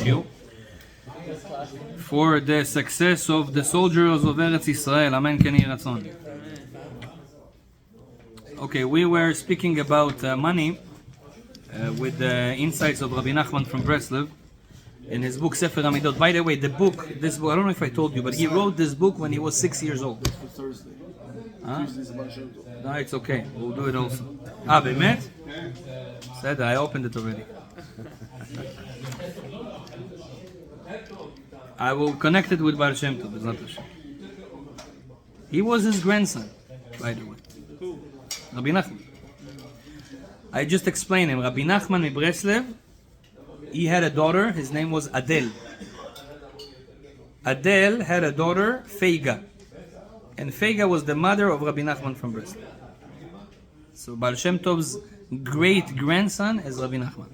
you for the success of the soldiers of Eretz Israel. Amen. Ken Yeh Ratzon. Okay, we were speaking about money with the insights of Rebbi Nachman from Breslov in his book Sefer Hamidot. By the way, this book, I don't know if I told you, but he wrote this book when he was 6 years old. Thursday. Huh? Tuesday's Baal Shem Tov. No, it's okay. We'll do it also. באמת? Said I opened it already. I will connect it with Baal Shem Tov. He was his grandson, by the way. Rabbi Nachman. I just explained him. Rabbi Nachman of Breslov. He had a daughter. His name was Adel. Adel had a daughter, Feiga. And Feiga was the mother of Rabbi Nachman from Breslov. So Baal Shem Tov's great-grandson is Rabbi Nachman.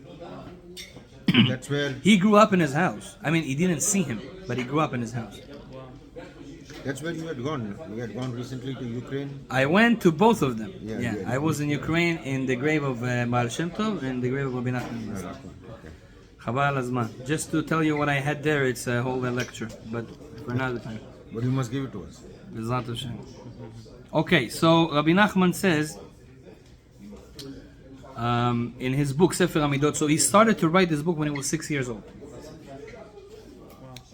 That's where He grew up in his house. I mean, he didn't see him, but he grew up in his house. that's where you had gone. You had gone recently to Ukraine. I went to both of them. Yeah, Yeah, yeah. I was in Ukraine in the grave of Baal Shem Tov and the grave of Rebbi Nachman. Chabal Azman. Just to tell you what I had there, it's a whole lecture, but for another time. But you must give it to us. B'ezrat Hashem. Okay, so Rabbi Nachman says in his book Sefer Hamidot, so he started to write this book when he was 6 years old.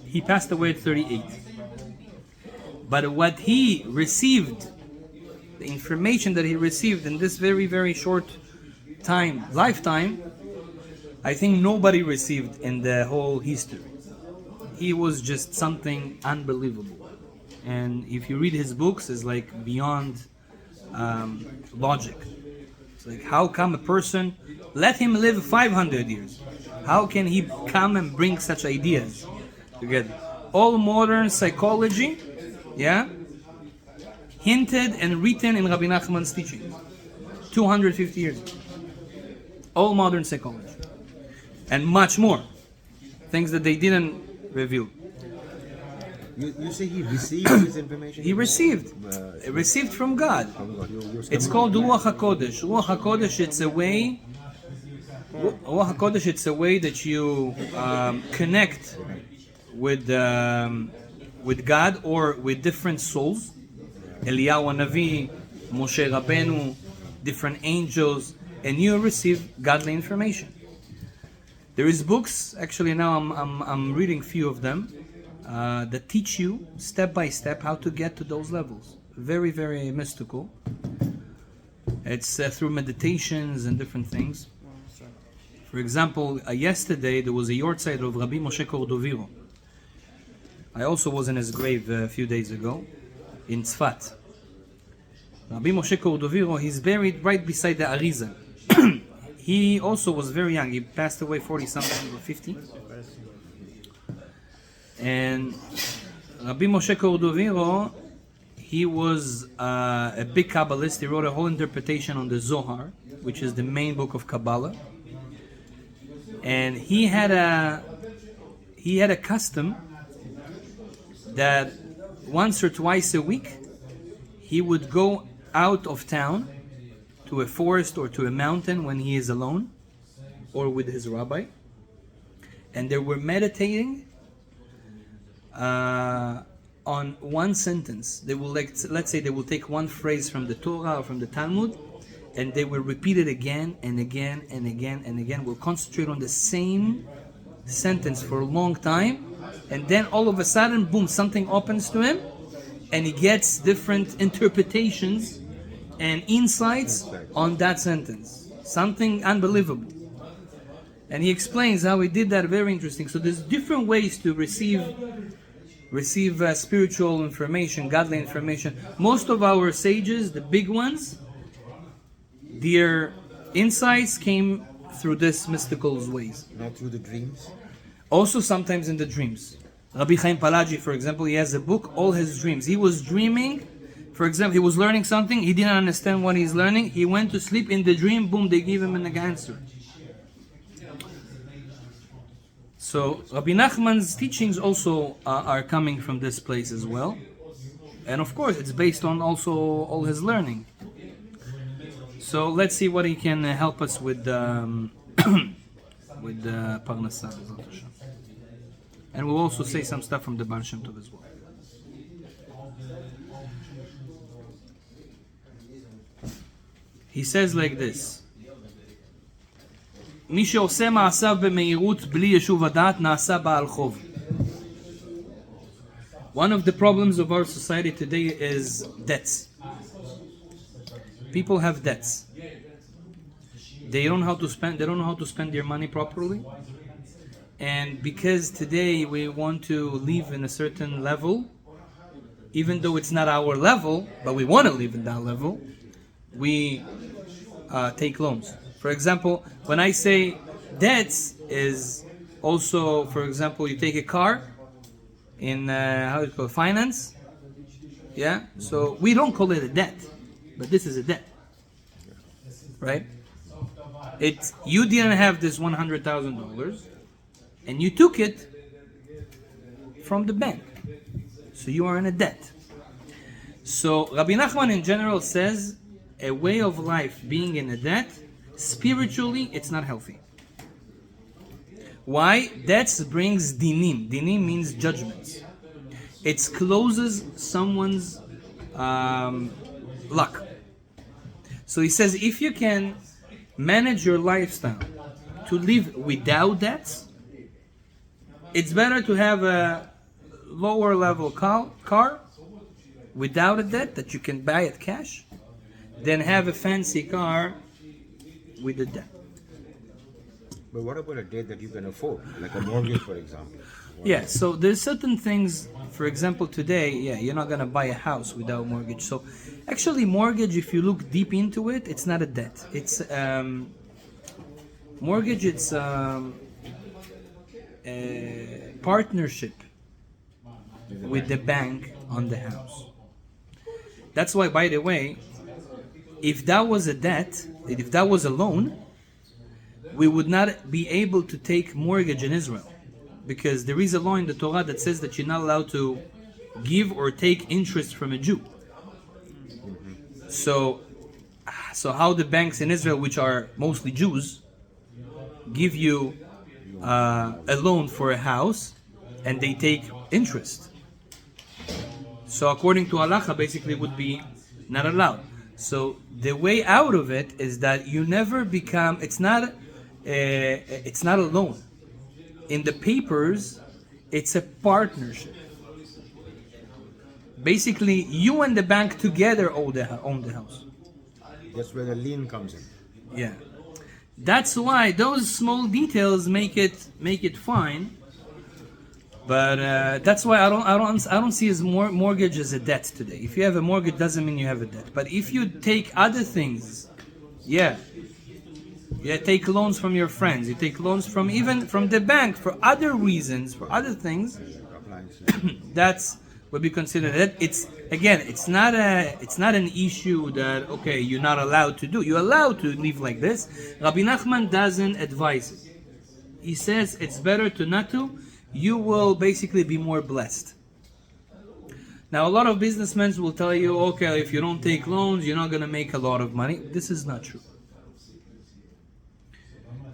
He passed away at 38. But what he received, the information that he received in this very, very short lifetime, I think nobody received in the whole history. He was just something unbelievable. And if you read his books, it's like beyond logic. It's like, how come a person, let him live 500 years. How can he come and bring such ideas together? All modern psychology, hinted and written in Rabbi Nachman's teachings. 250 years ago. All modern psychology. And much more. Things that they didn't reveal. You say he received this information? He received from God. From God. It's called Ruach HaKodesh. Ruach HaKodesh, it's a way. Ruach HaKodesh, it's a way that you connect with God or with different souls. Eliyahu Navi, Moshe Rabbeinu, different angels, and you receive godly information. There is books. Actually, now I'm reading few of them. That teach you step by step how to get to those levels. Very, very mystical. It's through meditations and different things. For example, yesterday there was a yortzeit of Rabbi Moshe Cordoviro. I also was in his grave a few days ago in Tzfat. Rabbi Moshe Cordoviro, he's buried right beside the Arizal. He also was very young. He passed away 40-something or 50. And Rabbi Moshe Cordoviro, he was a big Kabbalist. He wrote a whole interpretation on the Zohar, which is the main book of Kabbalah. And he had a custom that once or twice a week he would go out of town to a forest or to a mountain when he is alone or with his rabbi, and they were meditating on one sentence. They will, let's say they will take one phrase from the Torah or from the Talmud, and they will repeat it again and again and again and again. Will concentrate on the same sentence for a long time, and then all of a sudden, boom, something opens to him, and he gets different interpretations and insights on that sentence. Something unbelievable. And he explains how he did that. Very interesting. So there's different ways to receive spiritual information, godly information. Most of our sages, the big ones, their insights came through this mystical ways. Not through the dreams? Also sometimes in the dreams. Rabbi Chaim Palaji, for example, he has a book, all his dreams. He was dreaming, for example, he was learning something, he didn't understand what he's learning, he went to sleep in the dream, boom, they gave him an answer. So Rabbi Nachman's teachings also are coming from this place as well. And of course, it's based on also all his learning. So let's see what he can help us with Parnassa. And we'll also say some stuff from the Baal Shem Tov as well. He says like this: מי שעושה מעשיו במהירות בלי יישוב הדעת נעשה בעל חוב. One of the problems of our society today is debts. People have debts. They don't know how to spend. They don't know how to spend their money properly. And because today we want to live in a certain level, even though it's not our level, but we want to live in that level, we take loans. For example, when I say debts is also, for example, you take a car in how is it called, finance. Yeah. So we don't call it a debt, but this is a debt, right? It's you didn't have this $100,000, and you took it from the bank, so you are in a debt. So Rebbi Nachman in general says a way of life being in a debt, spiritually, it's not healthy. Why? Debts brings dinim. Dinim means judgments. It closes someone's luck. So he says if you can manage your lifestyle to live without debts, it's better to have a lower level car without a debt that you can buy it cash than have a fancy car with a debt. But what about a debt that you can afford, like a mortgage, for example? Yeah, so there's certain things, for example, today, you're not going to buy a house without mortgage. So actually, mortgage, if you look deep into it, it's not a debt. It's mortgage, it's a partnership with the bank on the house. That's why, by the way, if that was a debt, if that was a loan, we would not be able to take mortgage in Israel, because there is a law in the Torah that says that you're not allowed to give or take interest from a Jew. So how the banks in Israel, which are mostly Jews, give you a loan for a house and they take interest? So according to halacha, basically would be not allowed. So the way out of it is that you never become. It's not a loan. In the papers, it's a partnership. Basically, you and the bank together own the house. That's where the lien comes in. Yeah, that's why those small details make it fine. But that's why I don't see as mortgage as a debt today. If you have a mortgage, doesn't mean you have a debt. But if you take other things, take loans from your friends. You take loans from even from the bank for other reasons, for other things. That's what we consider that. It's not an issue that you're not allowed to do. You're allowed to live like this. Rabbi Nachman doesn't advise it. He says it's better to not to. You will basically be more blessed. Now, a lot of businessmen will tell you, if you don't take loans, you're not going to make a lot of money. This is not true.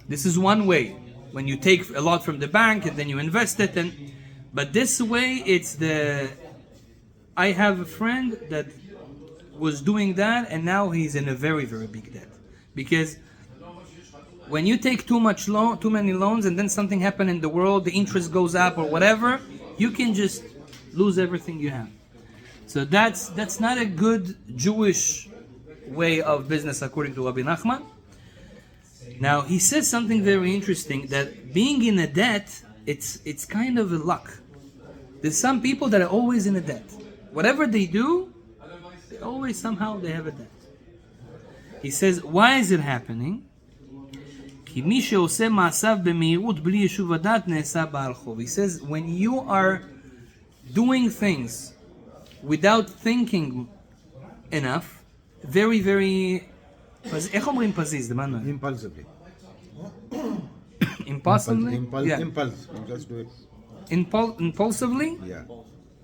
This is one way. When you take a lot from the bank and then you invest it, but this way, I have a friend that was doing that, and now he's in a very, very big debt. Because when you take too many loans, and then something happens in the world, the interest goes up or whatever, you can just lose everything you have. So that's not a good Jewish way of business according to Rebbi Nachman. Now he says something very interesting, that being in a debt, it's kind of a luck. There's some people that are always in a debt. Whatever they do, they always somehow they have a debt. He says, why is it happening? He says, when you are doing things without thinking enough, very, very... Impulsively. Impulsively? Impulse. Just do it. Impulsively?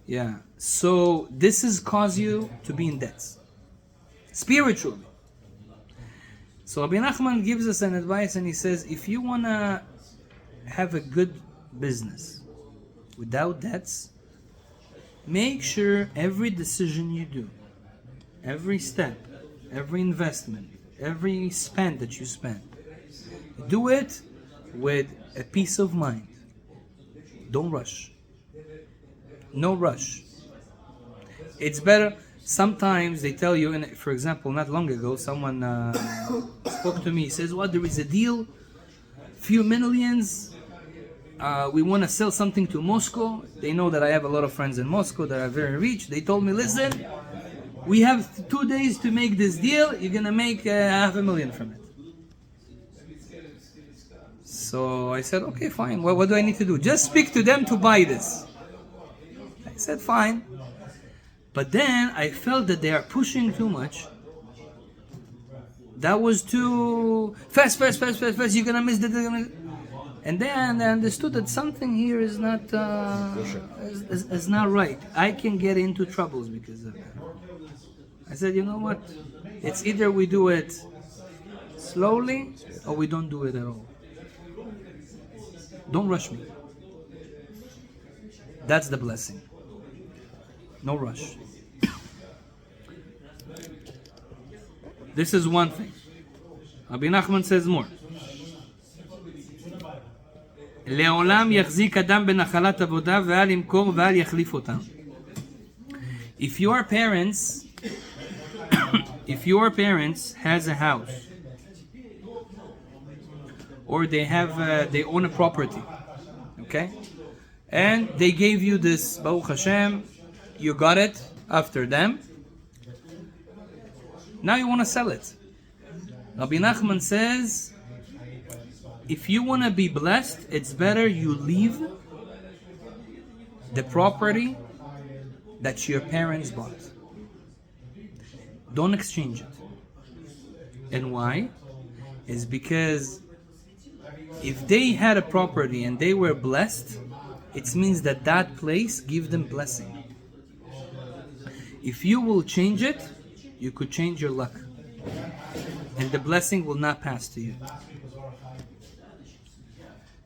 Yeah. So this has caused you to be in debts. Spiritually. So Rebbi Nachman gives us an advice, and he says, if you want to have a good business, without debts, make sure every decision you do, every step, every investment, every spend that you spend, do it with a peace of mind. Don't rush. No rush. It's better. Sometimes they tell you, for example, not long ago, someone spoke to me. He says, "What? There is a deal, few millions. We want to sell something to Moscow." They know that I have a lot of friends in Moscow that are very rich. They told me, "Listen, we have 2 days to make this deal. You're gonna make $500,000 from it." So I said, "Okay, fine. Well, what do I need to do? Just speak to them to buy this." I said, "Fine." But then I felt that they are pushing too much. That was too fast. You're gonna miss the. And then I understood that something here is not is not right. I can get into troubles because of that. I said, "You know what? It's either we do it slowly or we don't do it at all. Don't rush me." That's the blessing. No rush. This is one thing. Rebbi Nachman says more. לעולם יחזיק אדם בנחלת עבודה ואל ימכור ואל יחליף אותם. If your parents has a house or they own a property, okay, and they gave you this, Baruch Hashem, you got it after them. Now you want to sell it. Rebbi Nachman says, if you want to be blessed, it's better you leave the property that your parents bought. Don't exchange it. And why? It's because if they had a property and they were blessed, it means that that place gives them blessing. If you will change it, you could change your luck. And the blessing will not pass to you.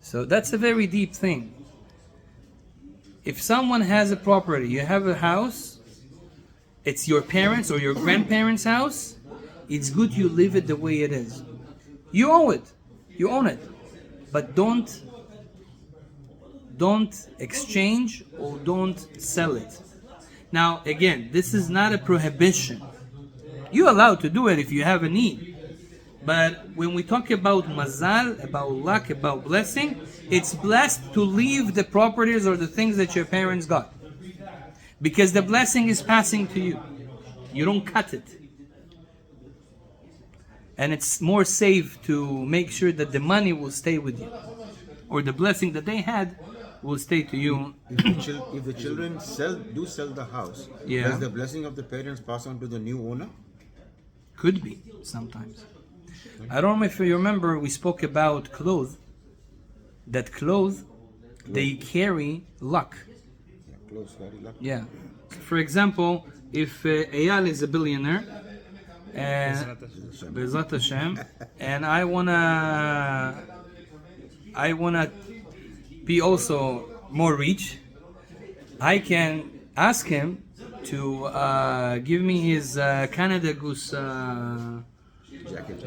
So that's a very deep thing. If someone has a property, you have a house, it's your parents' or your grandparents' house, it's good you leave it the way it is. You own it. You own it. But don't exchange or don't sell it. Now, again, this is not a prohibition. You're allowed to do it if you have a need. But when we talk about mazal, about luck, about blessing, it's blessed to leave the properties or the things that your parents got. Because the blessing is passing to you. You don't cut it. And it's more safe to make sure that the money will stay with you. Or the blessing that they had will stay to you. If the children sell the house, Yeah. does the blessing of the parents pass on to the new owner? Could be, sometimes. I don't know if you remember, we spoke about clothes. That clothes, they carry luck. Yeah, close, very lucky. Yeah. For example, if Eyal is a billionaire, and Bezrat Hashem, and I wanna be also more rich, I can ask him to give me his Canada Goose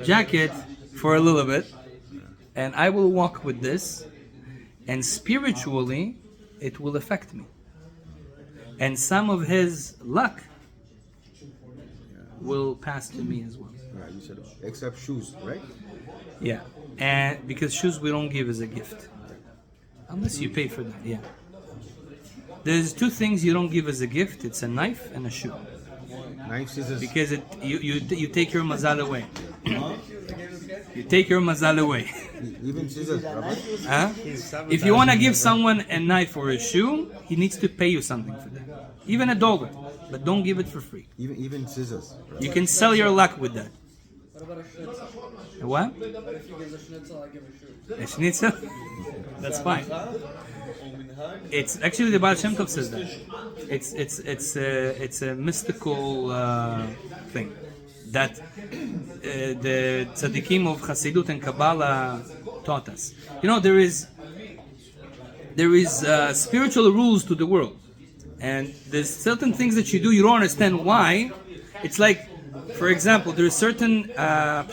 jacket for a little bit, and I will walk with this, and spiritually it will affect me, and some of his luck will pass to me as well. Yeah, you said except shoes, right? Yeah, and because shoes we don't give as a gift unless you pay for that. Yeah, there's two things you don't give as a gift. It's a knife and a shoe. Knife, scissors. Because you take your mazal away. You take your mazal away. Even scissors, Rabbi? Huh? If you want to give someone a knife or a shoe, he needs to pay you something for that. Even $1, but don't give it for free. Even scissors. Rabbi. You can sell your luck with that. What about a schnitzel? A what? But if he gives a schnitzel, I give a shoe. A schnitzel? That's fine. It's actually the Baal Shem Tov says that. It's a mystical thing that the tzaddikim of Chassidut and Kabbalah taught us. You know, there is there is spiritual rules to the world, and there's certain things that you do you don't understand why. It's like, for example, there's certain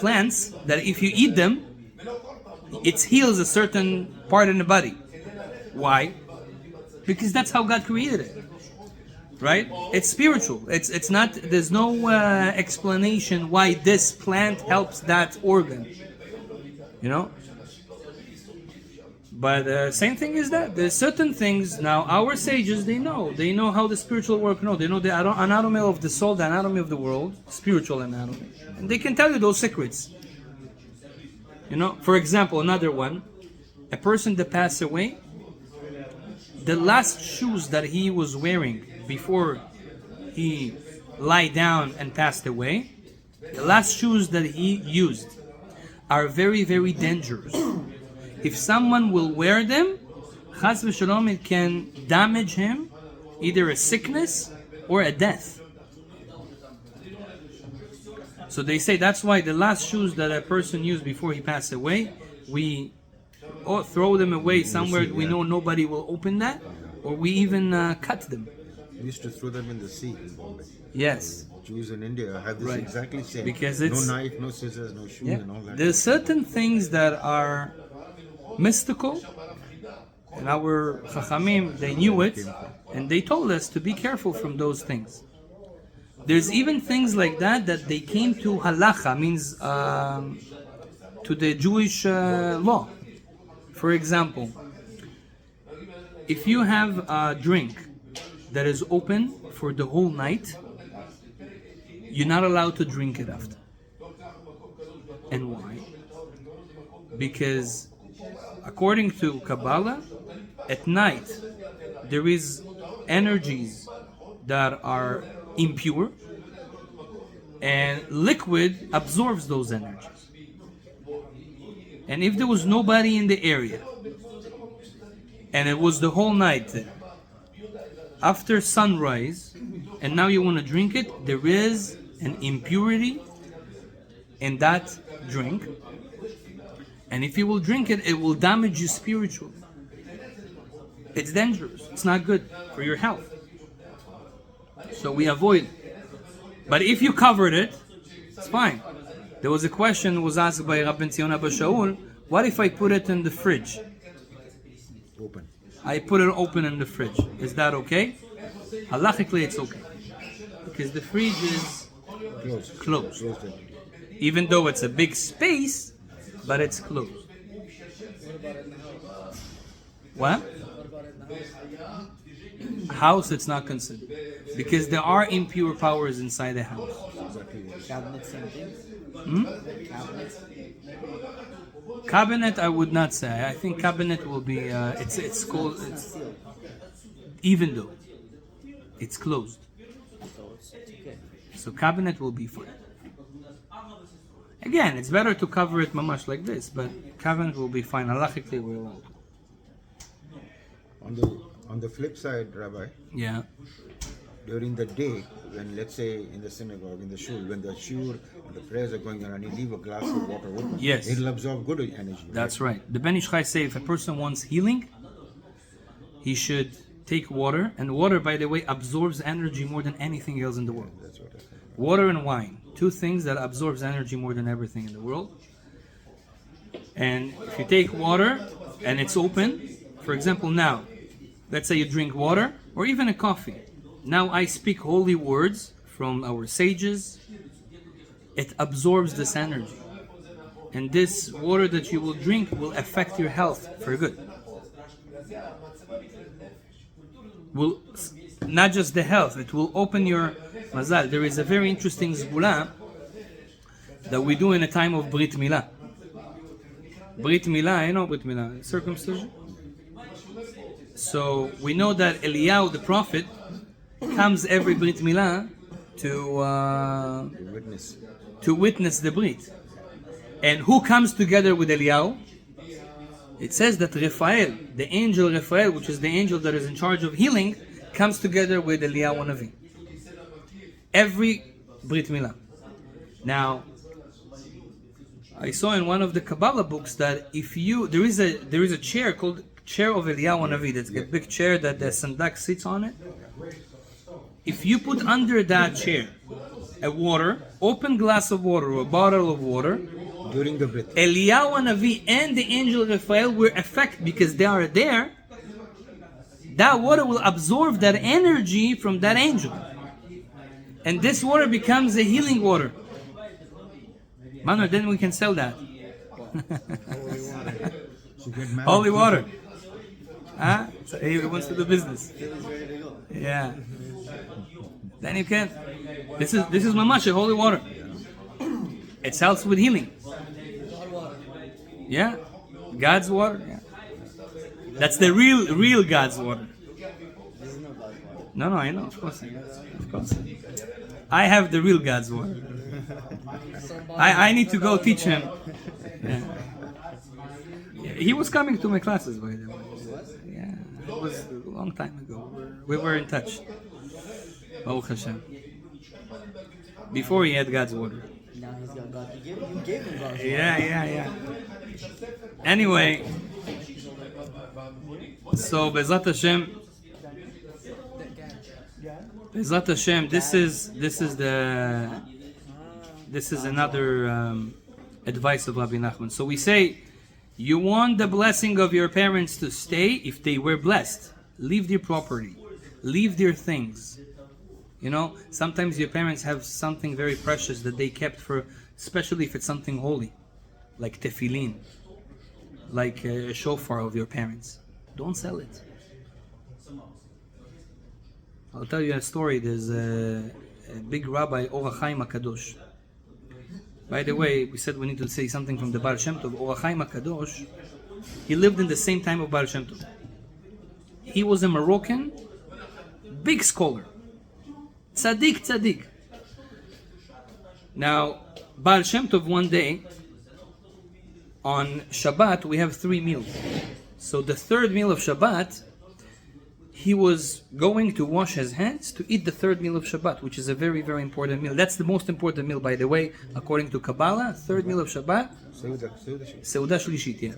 plants that if you eat them, it heals a certain part in the body. Why? Because that's how God created it, right? It's spiritual. It's not. There's no explanation why this plant helps that organ, you know. But same thing is that there's certain things now. Our sages, they know how the spiritual work. No, they know the anatomy of the soul, the anatomy of the world, spiritual anatomy, and they can tell you those secrets. You know, for example, another one, a person that passed away, the last shoes that he was wearing before he lie down and passed away, the last shoes that he used are very, very dangerous. If someone will wear them, chas v'shalom, it can damage him, either a sickness or a death. So they say that's why the last shoes that a person used before he passed away, we throw them away somewhere we know nobody will open that, or we even cut them. We used to throw them in the sea in Bombay. Yes. Jews in India have this exactly same. Because no it's, knife, no scissors, no shoes, and all that. There's certain things that are mystical, and our Chachamim, they knew it, and they told us to be careful from those things. There's even things like that they came to halacha, means to the Jewish law. For example, if you have a drink that is open for the whole night, you're not allowed to drink it after. And why? Because according to Kabbalah, at night there is energies that are impure, and liquid absorbs those energies. And if there was nobody in the area, and it was the whole night there, after sunrise, and now you want to drink it, there is an impurity in that drink, and if you will drink it, it will damage you spiritually. It's dangerous. It's not good for your health. So we avoid. But if you covered it, it's fine. There was a question was asked by Rabbi Zion Abba Shaul, what if I put it in the fridge? Open. I put it open in the fridge. Is that okay? Halachically, it's okay. Because the fridge is closed. Even though it's a big space, but it's closed. What? House, it's not considered. Because there are impure powers inside the house. Cabinet, same thing. Cabinets. Cabinet, I would not say. I think cabinet will be. It's called. Even though it's closed, so cabinet will be fine. Again, it's better to cover it mamash like this, but cabinet will be fine. Halachically, we're allowed. On the flip side, Rabbi. Yeah. During the day, when let's say in the synagogue, in the shul, when the shul and the prayers are going on, and you leave a glass of water open, yes, it'll absorb good energy. That's right. The Ben Ish Chai say if a person wants healing, he should take water, and water, by the way, absorbs energy more than anything else in the world. That's what I think. Water and wine, two things that absorbs energy more than everything in the world. And if you take water and it's open, for example, now, let's say you drink water or even a coffee. Now I speak holy words from our sages. It absorbs this energy. And this water that you will drink will affect your health for good. Will not just the health, it will open your mazal. There is a very interesting zgula that we do in a time of Brit Milah. Brit Milah, you know Brit Milah, circumcision. So we know that Eliyahu, the prophet, comes every Brit Milah to witness the Brit. And who comes together with Eliyahu? It says that Raphael, the angel Raphael, which is the angel that is in charge of healing, comes together with Eliyahu Navi. Every Brit Milah. Now, I saw in one of the Kabbalah books that if you there is a chair called chair of Eliyahu Hanavi, that's a big chair that the Sandak sits on it. If you put under that chair a water, open glass of water or a bottle of water, During the breath. Eliyahu Hanavi and the angel Raphael were affected because they are there. That water will absorb that energy from that angel. And this water becomes a healing water. Manuel, then we can sell that. So get married. Holy water. Huh? So he wants to do business. Yeah. Then you can. This is mamash, holy water. It helps with healing. Yeah. God's water. Yeah. That's the real God's water. No, I know, of course. Of course. I have the real God's water. I need to go teach him. Yeah. He was coming to my classes, by the way. Yeah, it was a long time ago. We were in touch. Baruch Hashem. Before he had God's water. Now he's got God. You gave him God's water. Yeah. Anyway, so Bezrat Hashem, this is another advice of Rabbi Nachman. So we say, you want the blessing of your parents to stay if they were blessed. Leave their property, leave their things. You know, sometimes your parents have something very precious that they kept for, especially if it's something holy, like tefillin, like a shofar of your parents. Don't sell it. I'll tell you a story. There's a big rabbi, Or HaChaim HaKadosh. By the way, we said we need to say something from the Baal Shem Tov. Or HaChaim HaKadosh, he lived in the same time of Baal Shem Tov. He was a Moroccan, big scholar. Tzaddik. Now, Baal Shem Tov one day, on Shabbat, we have 3 meals. So the third meal of Shabbat, he was going to wash his hands to eat the third meal of Shabbat, which is a very, very important meal. That's the most important meal, by the way, according to Kabbalah. Third meal of Shabbat, Seudah Shlishit, yeah.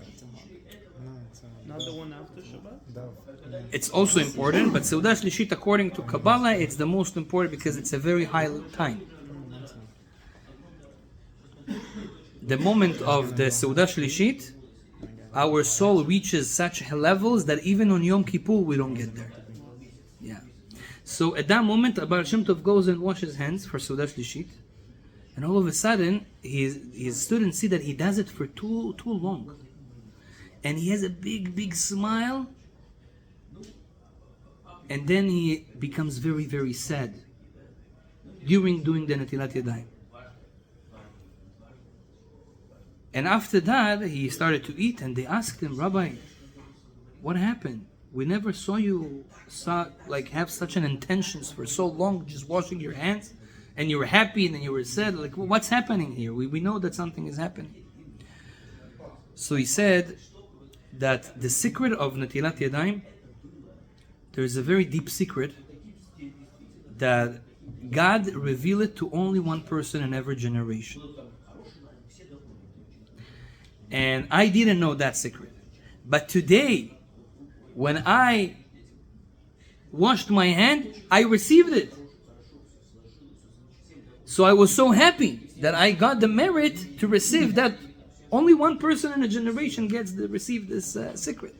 Not the one after Shabbat? It's also important, but Seudah Shlishit, according to Kabbalah, it's the most important because it's a very high time. The moment of the Seudah Shlishit, our soul reaches such levels that even on Yom Kippur we don't get there. Yeah. So at that moment, Baal Shem Tov goes and washes hands for Seudah Shlishit, and all of a sudden his students see that he does it for too long, and he has a big smile, and then he becomes very, very sad during doing the Netilat Yadayim. And after that, he started to eat, and they asked him, Rabbi, what happened? We never saw you have such an intentions for so long, just washing your hands, and you were happy, and then you were sad. Like, what's happening here? We know that something is happening. So he said that the secret of Netilat Yadayim, there is a very deep secret that God revealed it to only one person in every generation. And I didn't know that secret. But today, when I washed my hand, I received it. So I was so happy that I got the merit to receive that. Only one person in a generation gets to receive this secret.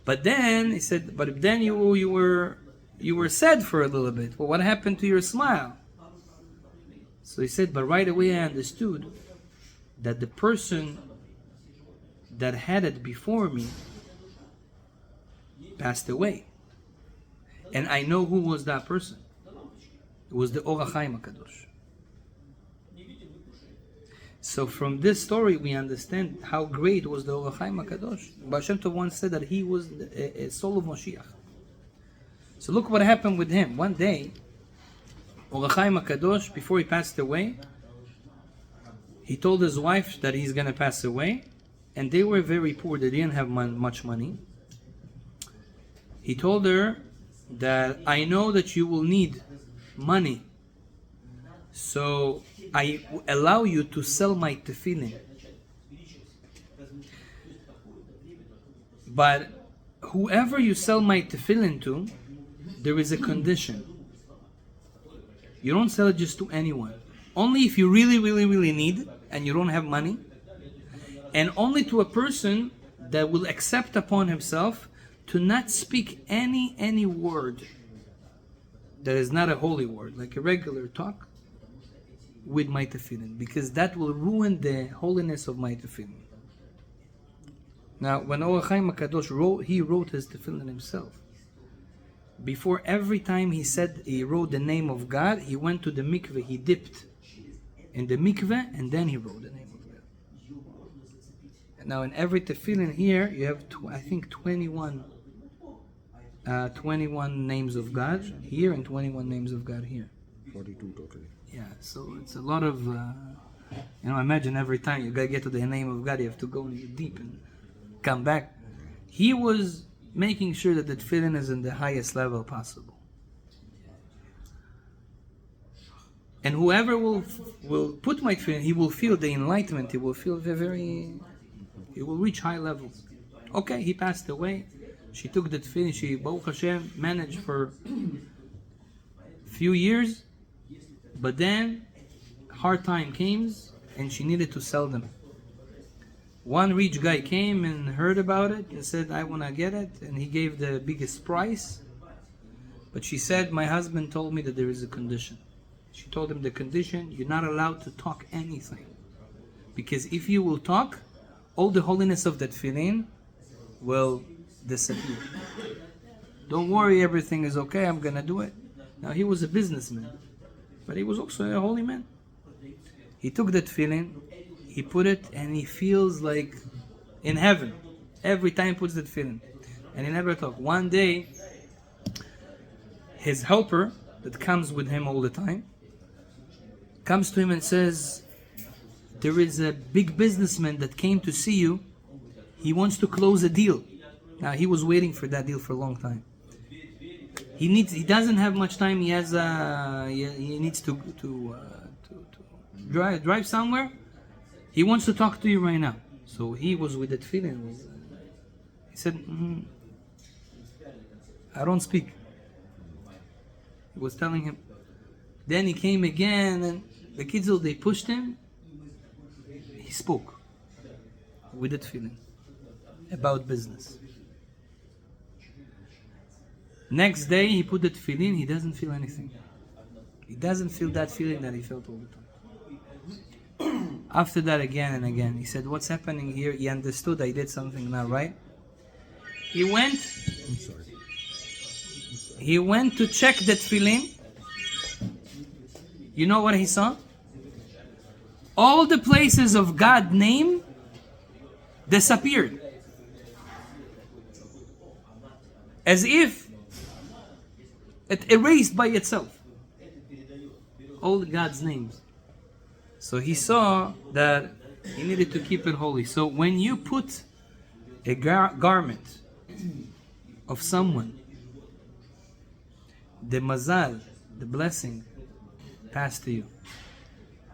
But then he said, but then you were sad for a little bit. Well, what happened to your smile? So he said, but right away I understood that the person that had it before me passed away. And I know who was that person. It was the Or HaChaim HaKadosh. So from this story we understand how great was the Or HaChaim HaKadosh. Baal Shem Tov once said that he was a soul of Moshiach. So look what happened with him. One day, Or HaChaim HaKadosh, before he passed away, he told his wife that he's going to pass away, and they were very poor. They didn't have much money. He told her that I know that you will need money, so I allow you to sell my tefillin. But whoever you sell my tefillin to, there is a condition. You don't sell it just to anyone. Only if you really, really, really need and you don't have money. And only to a person that will accept upon himself to not speak any word that is not a holy word, like a regular talk, with my tefillin, because that will ruin the holiness of my tefillin. Now, when Or HaChaim HaKadosh wrote his tefillin himself. Before every time he wrote the name of God, he went to the mikveh, he dipped in the mikveh, and then he wrote the name of God. And now in every tefillin here, you have, I think, 21 names of God here and 21 names of God here. 42 totally. Yeah, so it's a lot of, imagine every time you gotta get to the name of God, you have to go deep and come back. He was making sure that the tefillin is in the highest level possible. And whoever will put my tefillin, he will feel the enlightenment, he will feel he will reach high levels. Okay, he passed away. She took the tefillin, she, Baruch Hashem, managed for a few years, but then hard time came and she needed to sell them. One rich guy came and heard about it and said, I want to get it, and he gave the biggest price. But she said, my husband told me that there is a condition. She told him the condition, you're not allowed to talk anything. Because if you will talk, all the holiness of that tefillin will disappear. Don't worry, everything is okay, I'm gonna do it. Now he was a businessman, but he was also a holy man. He took that tefillin, he put it, and he feels like in heaven every time he puts that tefillin, and he never talked. One day, his helper that comes with him all the time comes to him and says, there is a big businessman that came to see you. He wants to close a deal. Now he was waiting for that deal for a long time. He doesn't have much time. He needs to drive somewhere. He wants to talk to you right now. So he was with that feeling. He said, I don't speak. He was telling him. Then he came again, and the kids, they pushed him. He spoke with that feeling about business. Next day, he put the tefillin, he doesn't feel anything. He doesn't feel that feeling that he felt all the time. After that, again and again, he said, what's happening here? He understood I did something not right. He went to check the tefillin. You know what he saw? All the places of God's name disappeared. As if it erased by itself. All God's names. So he saw that he needed to keep it holy. So when you put a garment of someone, the mazal, the blessing, passed to you.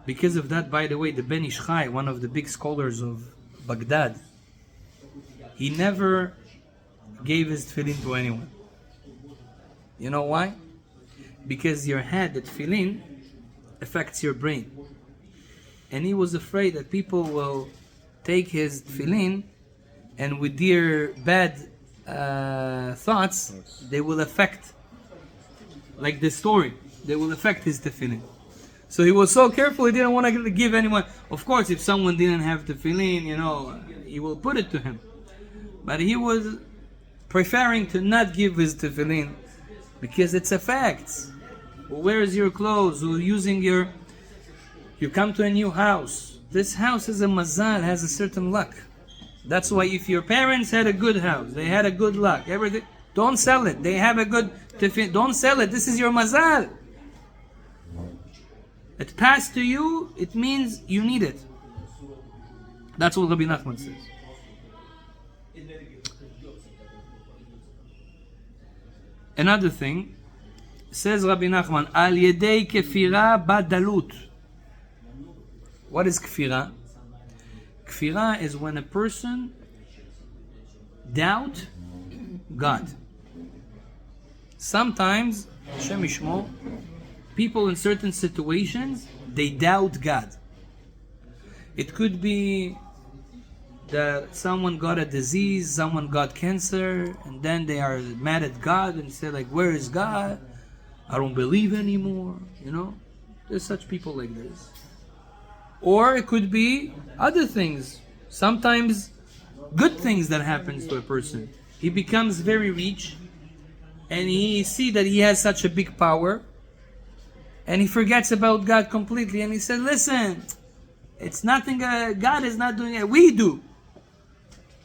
Because of that, by the way, the Ben Ish Chai, one of the big scholars of Baghdad, he never gave his tefillin to anyone. You know why? Because your head, the tefillin, affects your brain. And he was afraid that people will take his tefillin and with their bad thoughts, they will affect, like the story, they will affect his tefillin. So he was so careful, he didn't want to give anyone. Of course, if someone didn't have tefillin, he will put it to him. But he was preferring to not give his tefillin because it's a fact. Who wears your clothes? Who using your... You come to a new house. This house is a mazal, has a certain luck. That's why if your parents had a good house, they had a good luck, everything, don't sell it. They have a good tefillin. Don't sell it. This is your mazal. It passed to you, it means you need it. That's what Rebbi Nachman says. Another thing, says Rabbi Nachman, Al Yedei Kefira Badalut. What is Kefira? Kefira is when a person doubt God. Sometimes, Hashem Yishmor, people in certain situations, they doubt God. It could be that someone got a disease, someone got cancer, and then they are mad at God and say like, where is God? I don't believe anymore, you know? There's such people like this. Or it could be other things. Sometimes good things that happens to a person. He becomes very rich and he see that he has such a big power and he forgets about God completely and he said, listen, it's nothing, God is not doing it, we do.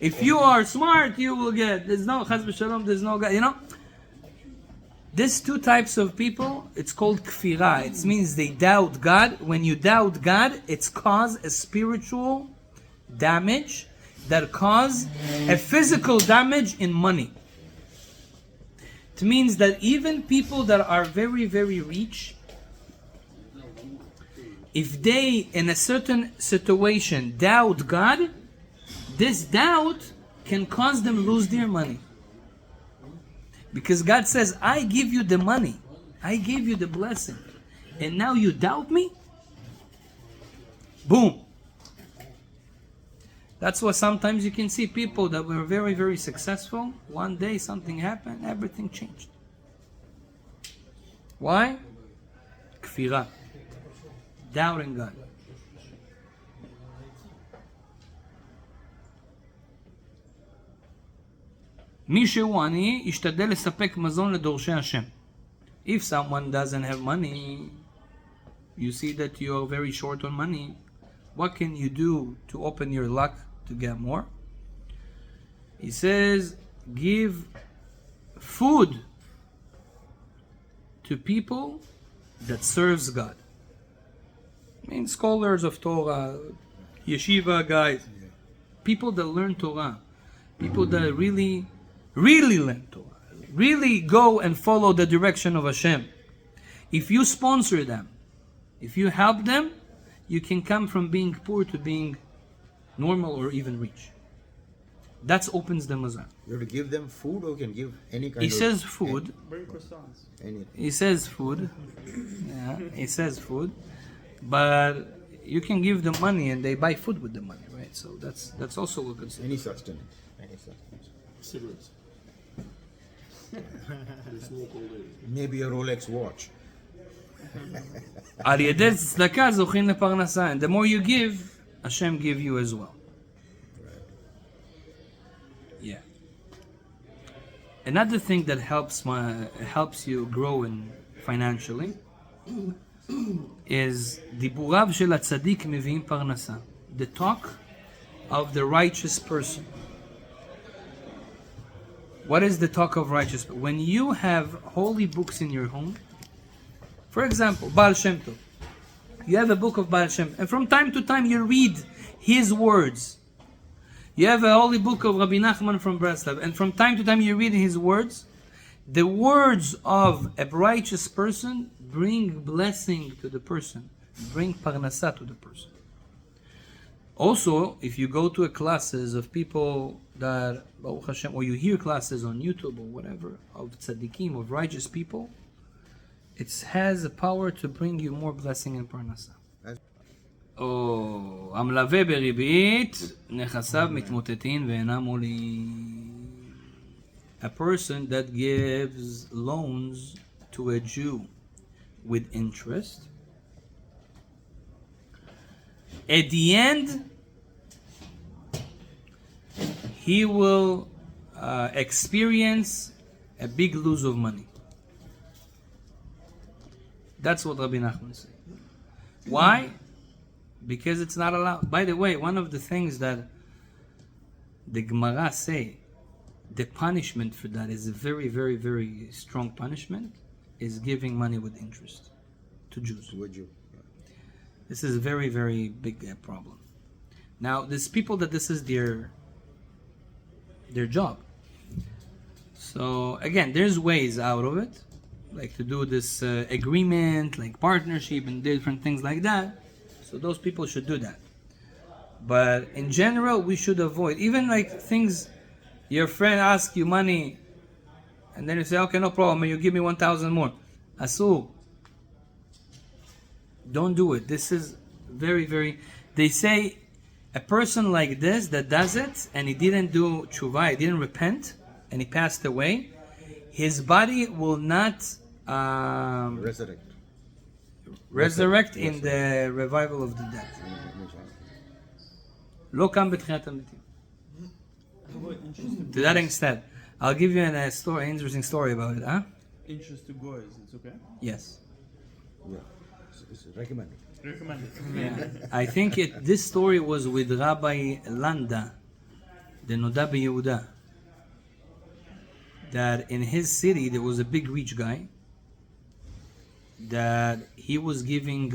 If you are smart, you will get, there's no Chas v'Shalom, there's no God, you know? These two types of people, it's called kfirah. It means they doubt God. When you doubt God, it's cause a spiritual damage that cause a physical damage in money. It means that even people that are very, very rich, if they, in a certain situation, doubt God, this doubt can cause them lose their money. Because God says, I give you the money. I gave you the blessing. And now you doubt me? Boom. That's why sometimes you can see people that were very, very successful. One day something happened, everything changed. Why? Kfirah. Doubting God. מי שהוא עני, ישתדל לספק מזון לדורשי השם. If someone doesn't have money, you see that you are very short on money, what can you do to open your luck to get more? He says, give food to people that serves God. I mean, scholars of Torah, yeshiva guys, people that learn Torah, people that really learn Torah, really go and follow the direction of Hashem. If you sponsor them, if you help them, you can come from being poor to being normal or even rich. That opens the mazan. You have to give them food, or you can give any kind He of... says food. Bring croissants. Anything. He says food. Yeah, he says food. But you can give them money and they buy food with the money, right? So that's also a good thing. Any sustenance. Any sustenance. Cigarettes. They smoke all day. Maybe a Rolex watch. על ידי צדקה זוכים לפרנסה. And the more you give, Hashem give you as well. Yeah. Another thing that helps you grow financially is דיבוריו של הצדיק מביאים פרנסה. The talk of the righteous person. What is the talk of righteous? When you have holy books in your home, for example, Baal Shem Tov, you have a book of Baal Shem, and from time to time you read his words. You have a holy book of Rebbi Nachman from Breslov, and from time to time you read his words. The words of a righteous person bring blessing to the person, bring parnassa to the person. Also, if you go to classes of people that, Baruch Hashem, or you hear classes on YouTube or whatever, of tzaddikim, of righteous people, it has a power to bring you more blessing and parnassa. או המלווה בריבית, נכסיו מתמוטטים ואינם עולים. A person that gives loans to a Jew with interest, at the end, he will experience a big loss of money. That's what Rebbi Nachman said. Why? Because it's not allowed. By the way, one of the things that the Gemara say, the punishment for that is a very, very, very strong punishment, is giving money with interest to Jews. To a Jew. This is a very, very big problem. Now, there's people that this is their job. So again, there's ways out of it, like to do this agreement, like partnership and different things like that. So those people should do that. But in general, we should avoid even like things Your friend asks you money, and then you say, okay, no problem, you give me 1,000 more. Asur. Don't do it. This is very, very... They say a person like this that does it, and he didn't do tshuva, he didn't repent, and he passed away, his body will not resurrect in the revival of the dead. לא קם בתחיית המתים. To that extent, I'll give you an interesting story about it. Huh? Interest to goys, it's okay? Yes. Yeah. It's recommended. Recommended. Yeah. I think this story was with Rabbi Landa, the Noda Yehuda. That in his city there was a big rich guy that he was giving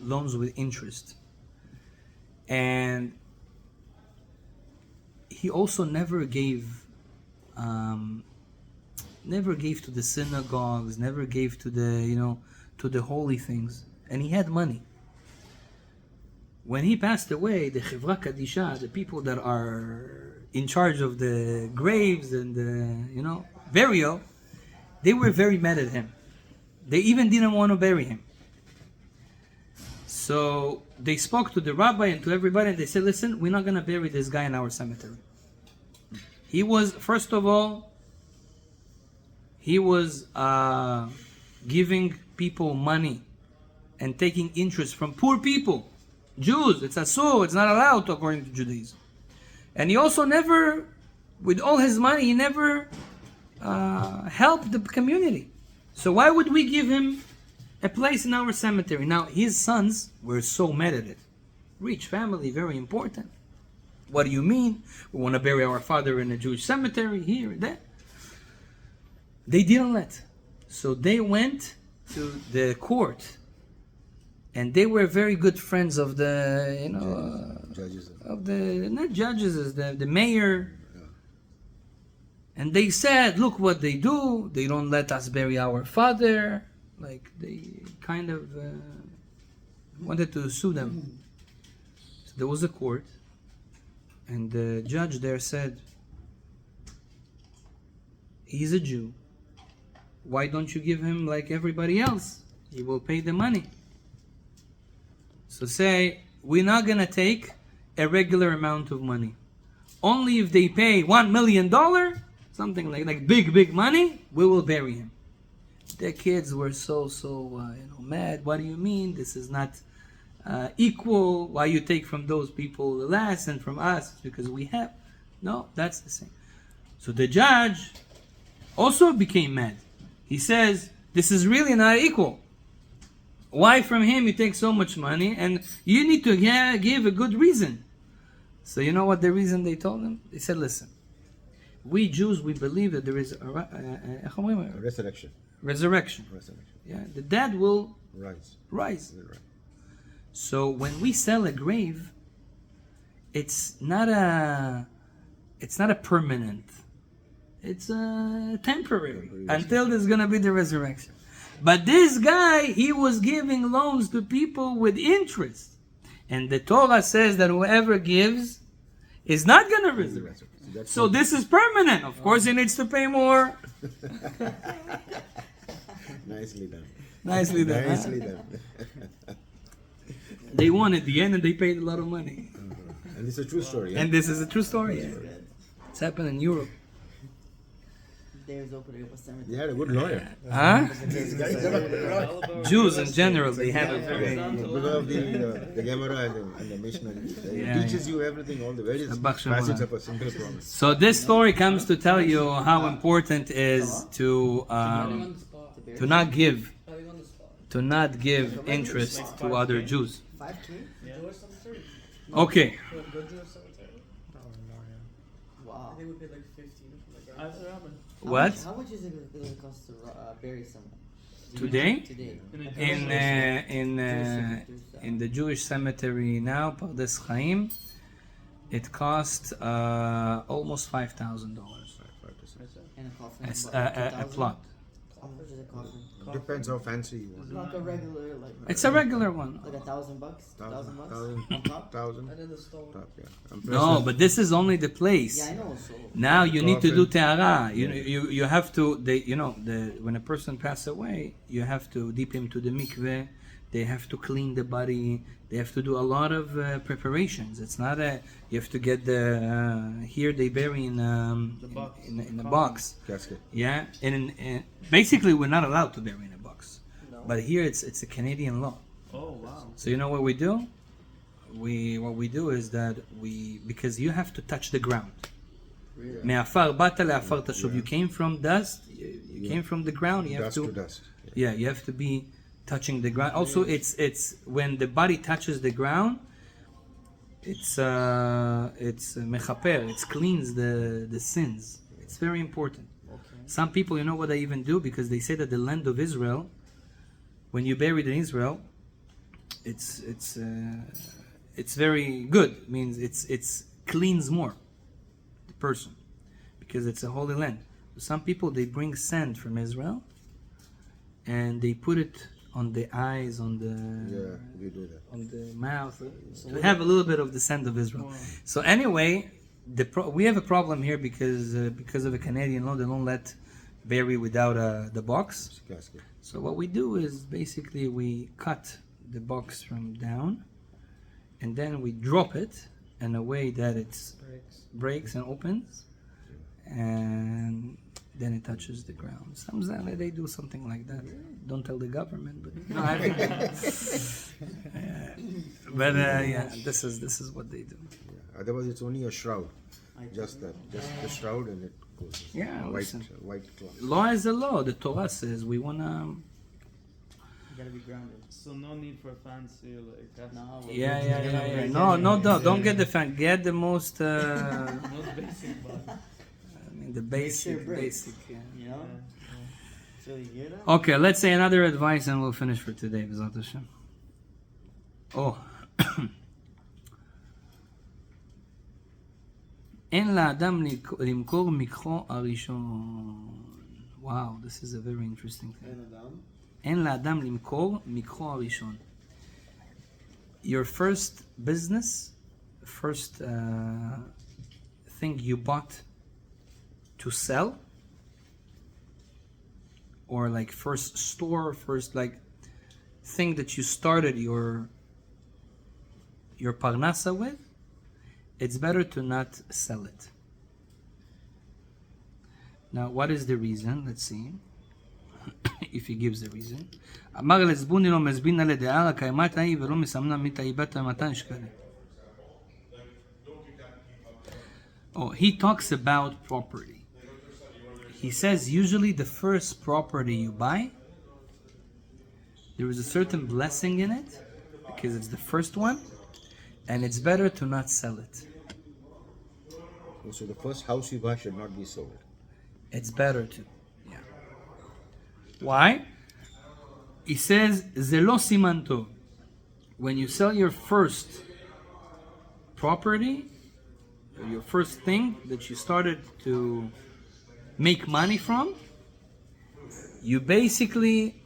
loans with interest, and he also never gave to the synagogues, never gave to the to the holy things, and he had money. When he passed away, the Chevra Kadisha, the people that are in charge of the graves and the burial, they were very mad at him. They even didn't want to bury him. So they spoke to the rabbi and to everybody, and they said, listen, we're not going to bury this guy in our cemetery. He was, first of all, he was giving people money and taking interest from poor people. Jews, it's asur, it's not allowed according to Judaism. And he also never, with all his money, he never helped the community. So why would we give him a place in our cemetery? Now, his sons were so mad at it. Rich family, very important. What do you mean? We want to bury our father in a Jewish cemetery, here and there. They didn't let. So they went to the court. And they were very good friends of the, Judges. of the, not judges, as the mayor. Yeah. And they said, look what they do. They don't let us bury our father. Like, they kind of wanted to sue them. So there was a court. And the judge there said, he's a Jew. Why don't you give him like everybody else? He will pay the money. So say, we're not going to take a regular amount of money. Only if they pay $1 million, something like big money, we will bury him. The kids were so mad. What do you mean? This is not equal. Why you take from those people less and from us? Because we have. No, that's the same. So the judge also became mad. He says, this is really not equal. Why from him you take so much money, and you need to give a good reason. So you know what the reason they told him? They said, listen, we Jews, we believe that there is a Resurrection. Resurrection. Yeah, the dead will rise. So when we sell a grave, it's not a permanent. It's temporary until there's gonna be the resurrection. But this guy, he was giving loans to people with interest. And the Torah says that whoever gives is not going to resurrect. So this is permanent. Of course, he needs to pay more. Nicely done. Nicely done. Nicely done. They won at the end and they paid a lot of money. And this is a true story. And this is a true story. Yeah. It's happened in Europe. They had a good lawyer. Huh? Jews in general, they have a very... Because of the Gemara and the Mishnah. It teaches you everything, all the various facets of a simple promise. So this story comes to tell you how important it is to not give interest to other Jews. Okay. Wow. They would pay like 15. What? How much is it going to cost to bury someone? Today? Today. In the Jewish cemetery now, Pardes Chaim, it costs almost $5,000. And a coffin A plot. How much is a coffin? Depends how fancy you want. Like a regular, like It's a regular one. like $1,000, $2,000 Thousand, on top. thousand, And then the stone. top, yeah. No, but this is only the place. Yeah, I know. So Now you need to do Coffin. tehara. You have to. When a person passes away, you have to dip him to the mikveh. They have to clean the body. They have to do a lot of preparations. It's not a. You have to get the. Here they bury in box. in a box. Casket. Yeah, and basically we're not allowed to bury in a box. No. But here it's a Canadian law. Oh wow. So you know what we do? What we do is that because you have to touch the ground. really, מעפר באת לעפר תשוב. You came from dust. You came from the ground. You have Dust to. to dust. Yeah, you have to be touching the ground. Also, it's when the body touches the ground, it's mechaper. It cleans the sins. It's very important. okay. Some people, you know what they even do, because they say that the land of Israel, when you buried in Israel, it's very good. It means it's cleans more the person, because it's a holy land. Some people, they bring sand from Israel and they put it on the eyes, on the Yeah, we do that. on the mouth, to have a little bit of the sand of Israel. So anyway, we have a problem here because of a Canadian law. They don't let bury without the box. Casket. So what we do is basically we cut the box from down, and then we drop it in a way that it breaks and opens, and then it touches the ground. Sometimes they do something like that. Don't tell the government, but no, I think. Yeah, this is what they do. Yeah. Otherwise, it's only a shroud. Just that. Just the shroud and it goes. Yeah, White, listen. white cloth. Law is the law. The Torah says we wanna. You gotta be grounded. So no need for fancy like that. No. Yeah. No, don't get the fan. Get the most. Most basic, but I mean, the basic. Yeah. You know. So you get it. Okay, let's say another advice and we'll finish for today, B'ezrat Hashem. Oh. אין לאדם למכור מקחו הראשון. Wow, this is a very interesting thing. אין לאדם למכור מקחו הראשון. Your first business, first thing you bought to sell, or like first store, first like thing that you started your Parnassa with, it's better to not sell it. Now, what is the reason? Let's see if he gives the reason. אמר לזבוני לא מזבינה לדעה קיימת ההיא ולא מסמנה מתאיבת המתן שקלה. Oh, he talks about property. He says usually the first property you buy, there is a certain blessing in it because it's the first one, and it's better to not sell it. So the first house you buy should not be sold. It's better to. Yeah. Why? He says, זה לא סימן טוב. When you sell your first property, or your first thing that you started to make money from, you basically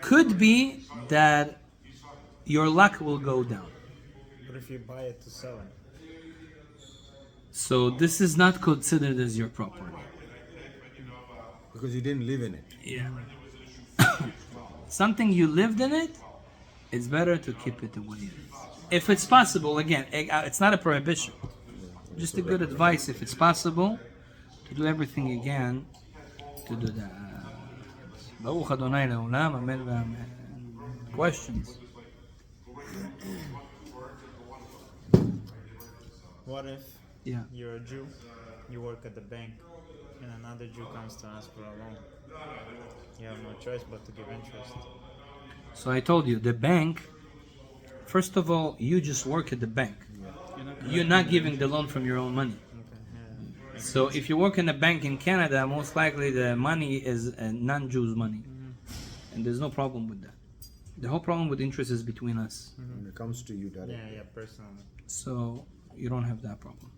could be that your luck will go down. What if you buy it to sell it? So this is not considered as your property. Because you didn't live in it. Yeah. Something you lived in it, it's better to keep it the way it is. If it's possible, again, it's not a prohibition. Just a good advice, if it's possible, to do everything again, to do that. Baruch Adonai Le'olam, Amen v'Amen. Questions? What if Yeah. you're a Jew, you work at the bank, and another Jew comes to ask for a loan? You have no choice but to give interest. So I told you, the bank, first of all, you just work at the bank. You're not giving the loan from your own money. Okay, yeah. So if you work in a bank in Canada, most likely the money is non-Jews' money. And there's no problem with that. The whole problem with interest is between us. When it comes to you directly. Yeah, personally. So you don't have that problem.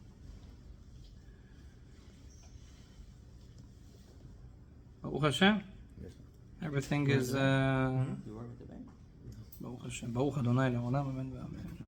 Baruch Hashem. Yes. Everything is You work at the bank? Baruch Hashem. Baruch Adonai le'olam, amen ve'amen.